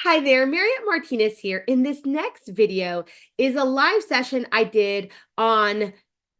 Hi there, Marriott Martinez here. In this next video is a live session I did on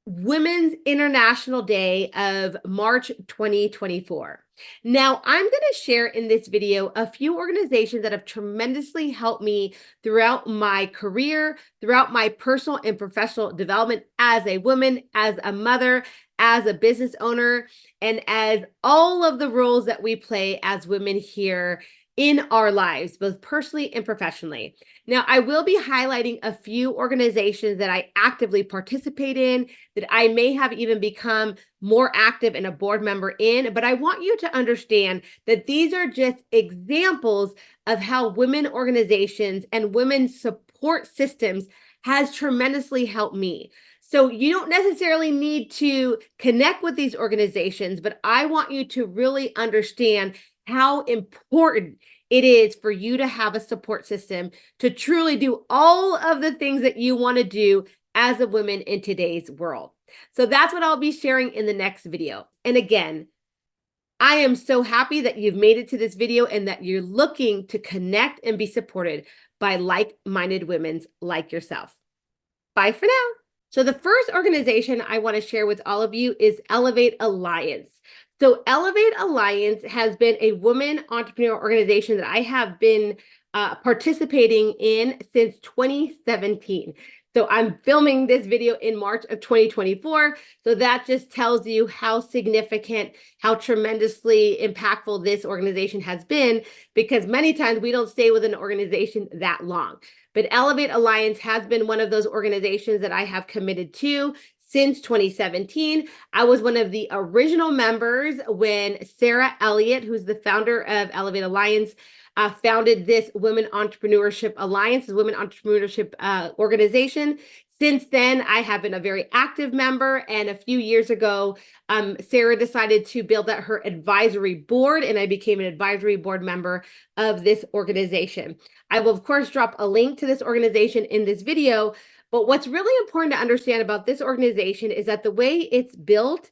Women's International Day of March 2024. Now, I'm going to share in this video a few organizations that have tremendously helped me throughout my career, throughout my personal and professional development as a woman, as a mother, as a business owner, and as all of the roles that we play as women here in our lives, both personally and professionally. Now, I will be highlighting a few organizations that I actively participate in, that I may have even become more active and a board member in, but I want you to understand that these are just examples of how women organizations and women's support systems has tremendously helped me. So you don't necessarily need to connect with these organizations, but I want you to really understand how important it is for you to have a support system to truly do all of the things that you want to do as a woman in today's world. So that's what I'll be sharing in the next video. And again, I am so happy that you've made it to this video and that you're looking to connect and be supported by like-minded women like yourself. Bye for now. So the first organization I want to share with all of you is Ellivate Alliance. So Ellivate Alliance has been a woman entrepreneur organization that I have been participating in since 2017. So I'm filming this video in March of 2024. So that just tells you how significant, how tremendously impactful this organization has been, because many times we don't stay with an organization that long. But Ellivate Alliance has been one of those organizations that I have committed to since 2017. I was one of the original members when Sarah Elliott, who's the founder of Ellivate Alliance, founded this Women Entrepreneurship Alliance, this Women Entrepreneurship organization. Since then, I have been a very active member, and a few years ago, Sarah decided to build out her advisory board, and I became an advisory board member of this organization. I will, of course, drop a link to this organization in this video, but what's really important to understand about this organization is that the way it's built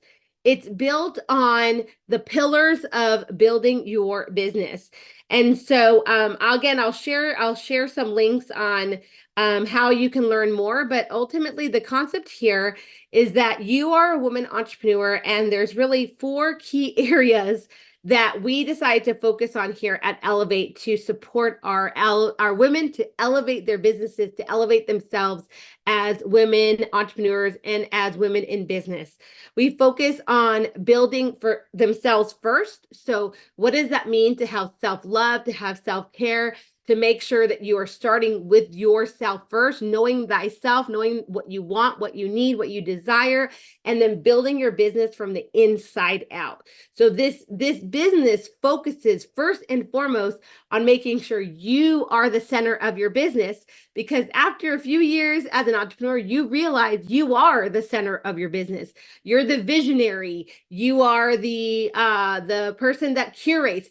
on the pillars of building your business. And so again, I'll share some links on how you can learn more, but ultimately the concept here is that you are a woman entrepreneur, and there's really 4 key areas that we decided to focus on here at Ellivate to support our women to elevate their businesses, to elevate themselves as women entrepreneurs and as women in business. We focus on building for themselves first. So what does that mean to have self-love, to have self-care, to make sure that you are starting with yourself first, knowing thyself, knowing what you want, what you need, what you desire, and then building your business from the inside out. So this business focuses first and foremost on making sure you are the center of your business, because after a few years as an entrepreneur, you realize you are the center of your business. You're the visionary. You are the person that curates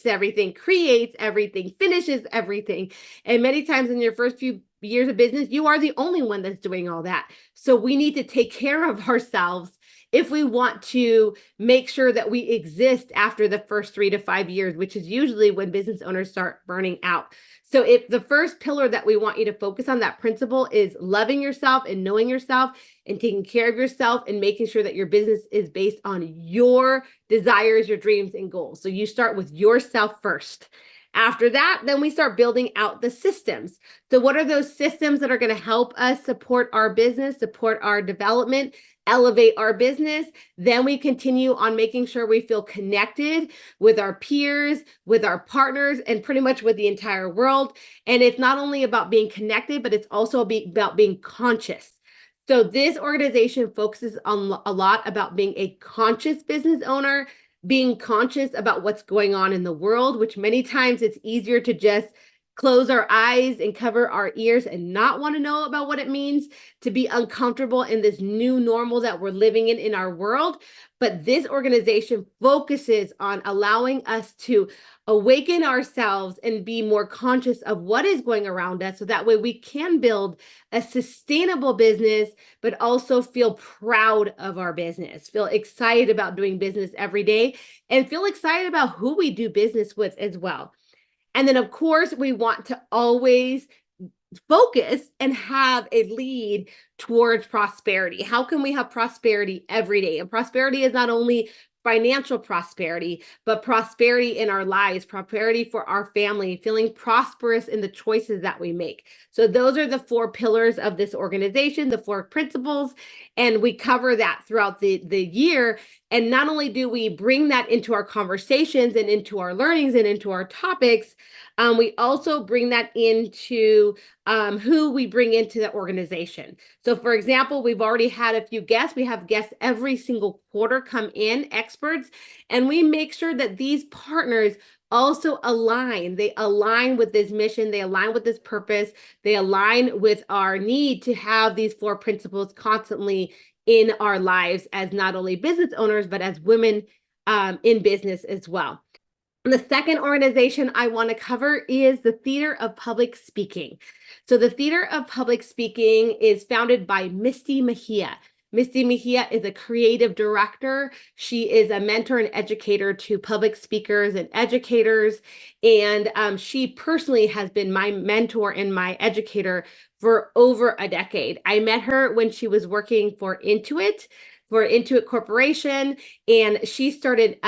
everything, creates everything, finishes everything. And many times in your first few years of business, you are the only one that's doing all that. So we need to take care of ourselves if we want to make sure that we exist after the first 3 to 5 years, which is usually when business owners start burning out. So if the first pillar that we want you to focus on, that principle, is loving yourself and knowing yourself and taking care of yourself and making sure that your business is based on your desires, your dreams, and goals. So you start with yourself first. After that, then we start building out the systems. So what are those systems that are going to help us support our business, support our development, elevate our business? Then we continue on making sure we feel connected with our peers, with our partners, and pretty much with the entire world. And it's not only about being connected, but it's also about being conscious. So this organization focuses on a lot about being a conscious business owner, being conscious about what's going on in the world, which many times it's easier to just close our eyes and cover our ears and not want to know about what it means to be uncomfortable in this new normal that we're living in our world. But this organization focuses on allowing us to awaken ourselves and be more conscious of what is going around us, so that way we can build a sustainable business, but also feel proud of our business, feel excited about doing business every day, and feel excited about who we do business with as well. And then, of course, we want to always focus and have a lead towards prosperity. How can we have prosperity every day? And prosperity is not only financial prosperity, but prosperity in our lives, prosperity for our family, feeling prosperous in the choices that we make. So those are the 4 pillars of this organization, the 4 principles, and we cover that throughout the year. And not only do we bring that into our conversations and into our learnings and into our topics, we also bring that into who we bring into the organization. So for example, we've already had a few guests. We have guests every single quarter come in, experts, and we make sure that these partners also align. They align with this mission. They align with this purpose. They align with our need to have these 4 principles constantly in our lives as not only business owners, but as women in business as well. The second organization I want to cover is the Theater of Public Speaking. So the Theater of Public Speaking is founded by Misty Mejia. Misty Mejia is a creative director. She is a mentor and educator to public speakers and educators. And she personally has been my mentor and my educator for over a decade. I met her when she was working for Intuit Corporation, and she started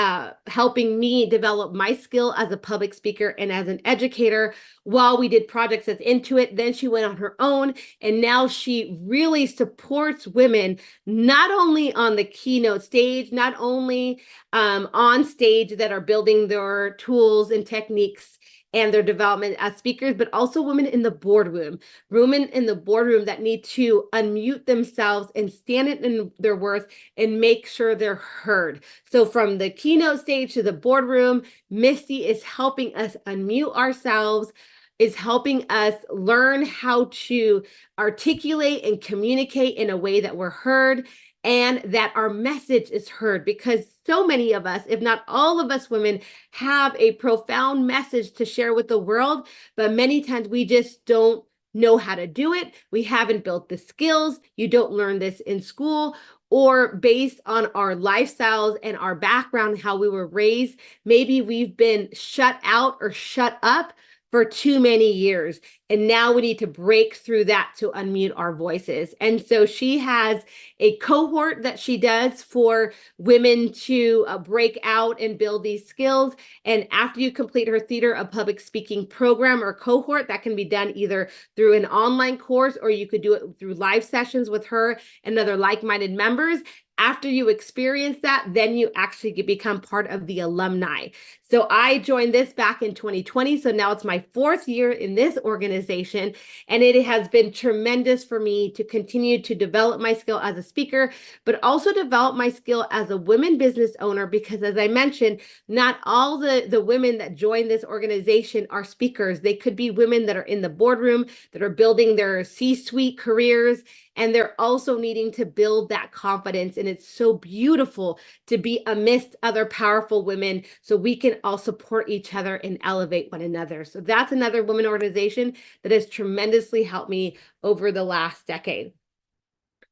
helping me develop my skill as a public speaker and as an educator while we did projects as Intuit. Then she went on her own, and now she really supports women, not only on the keynote stage, not only on stage that are building their tools and techniques and their development as speakers, but also women in the boardroom, that need to unmute themselves and stand in their worth and make sure they're heard. So from the keynote stage to the boardroom, Misty is helping us unmute ourselves, is helping us learn how to articulate and communicate in a way that we're heard and that our message is heard, because so many of us, if not all of us women, have a profound message to share with the world, but many times we just don't know how to do it. We haven't built the skills. You don't learn this in school, or based on our lifestyles and our background, how we were raised. Maybe we've been shut out or shut up for too many years. And now we need to break through that to unmute our voices. And so she has a cohort that she does for women to break out and build these skills. And after you complete her Theater of Public Speaking program or cohort, that can be done either through an online course, or you could do it through live sessions with her and other like-minded members. After you experience that, then you actually become part of the alumni. So I joined this back in 2020. So now it's my 4th year in this organization, and it has been tremendous for me to continue to develop my skill as a speaker, but also develop my skill as a women business owner, because as I mentioned, not all the women that join this organization are speakers. They could be women that are in the boardroom, that are building their C-suite careers, and they're also needing to build that confidence. And it's so beautiful to be amidst other powerful women so we can all support each other and elevate one another. So that's another women organization that has tremendously helped me over the last decade.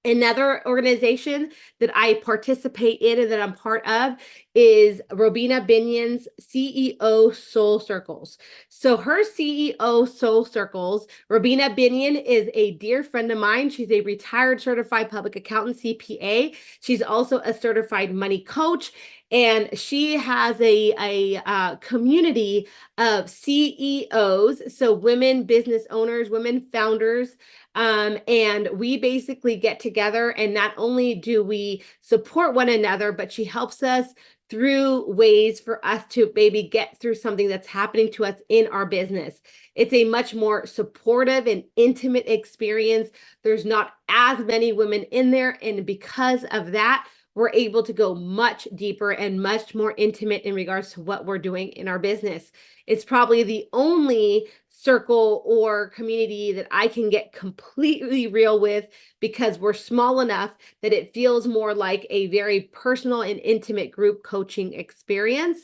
Another organization that I participate in and that I'm part of is Robina Bennion's CEO Soul Circles. So her CEO Soul Circles, Robina Bennion is a dear friend of mine. She's a retired certified public accountant, CPA. She's also a certified money coach. And she has a community of CEOs, so women business owners, women founders, and we basically get together, and not only do we support one another, but she helps us through ways for us to maybe get through something that's happening to us in our business. It's a much more supportive and intimate experience. There's not as many women in there, and because of that, we're able to go much deeper and much more intimate in regards to what we're doing in our business. It's probably the only circle or community that I can get completely real with, because we're small enough that it feels more like a very personal and intimate group coaching experience.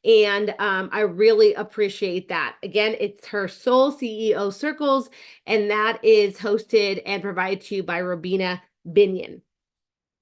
And I really appreciate that. Again, it's her Soul CEO Circles, and that is hosted and provided to you by Robina Bennion.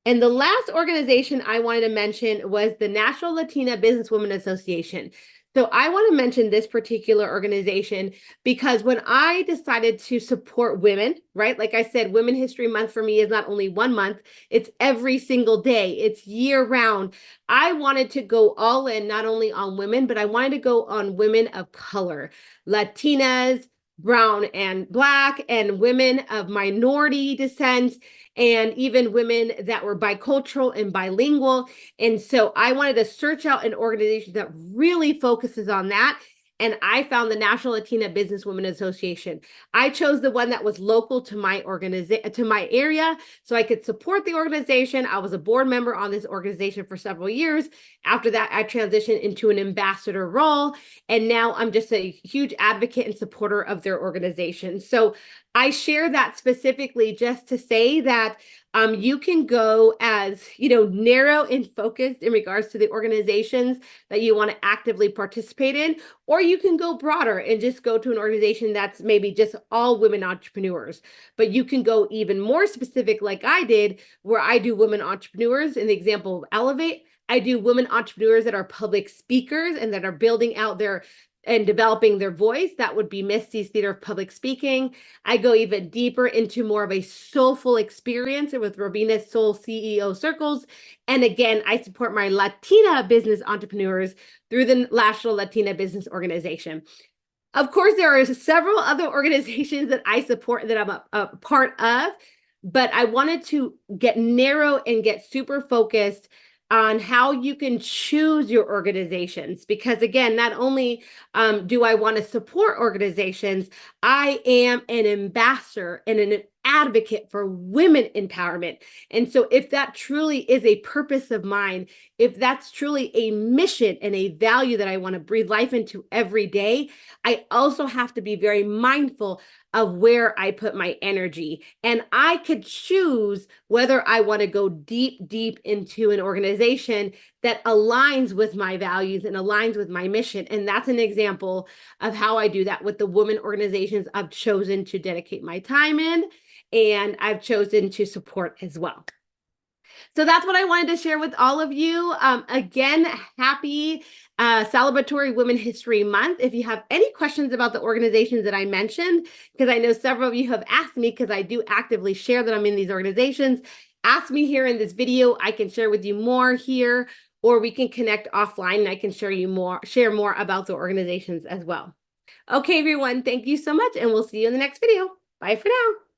And the last organization I wanted to mention was the National Latina Businesswomen Association. So I want to mention this particular organization because when I decided to support women, right? Like I said, Women History Month for me is not only 1 month, it's every single day, it's year round. I wanted to go all in, not only on women, but I wanted to go on women of color, Latinas, brown and black, and women of minority descent, and even women that were bicultural and bilingual. And so I wanted to search out an organization that really focuses on that. And I found the National Latina Businesswomen Association. I chose the one that was local to my to my area, so I could support the organization. I was a board member on this organization for several years. After that, I transitioned into an ambassador role, and now I'm just a huge advocate and supporter of their organization. So I share that specifically just to say that you can go as, narrow and focused in regards to the organizations that you want to actively participate in, or you can go broader and just go to an organization that's maybe just all women entrepreneurs. But you can go even more specific, like I did, where I do women entrepreneurs. In the example of Ellivate, I do women entrepreneurs that are public speakers and that are building out their and developing their voice. That would be Misty's Theater of Public Speaking. I go even deeper into more of a soulful experience with Robina's Soul CEO Circles. And again, I support my Latina business entrepreneurs through the National Latina Business Organization. Of course, there are several other organizations that I support that I'm a part of, but I wanted to get narrow and get super focused on how you can choose your organizations. Because again, not only do I want to support organizations, I am an ambassador and an advocate for women empowerment. And so if that truly is a purpose of mine, if that's truly a mission and a value that I want to breathe life into every day, I also have to be very mindful of where I put my energy. And I could choose whether I want to go deep, deep into an organization that aligns with my values and aligns with my mission. And that's an example of how I do that with the women organizations I've chosen to dedicate my time in, and I've chosen to support as well. So that's what I wanted to share with all of you. Again, happy celebratory Women History Month. If you have any questions about the organizations that I mentioned, because I know several of you have asked me, because I do actively share that I'm in these organizations, ask me here in this video. I can share with you more here, or we can connect offline and I can share more about the organizations as well. Okay, everyone, thank you so much, and we'll see you in the next video. Bye for now.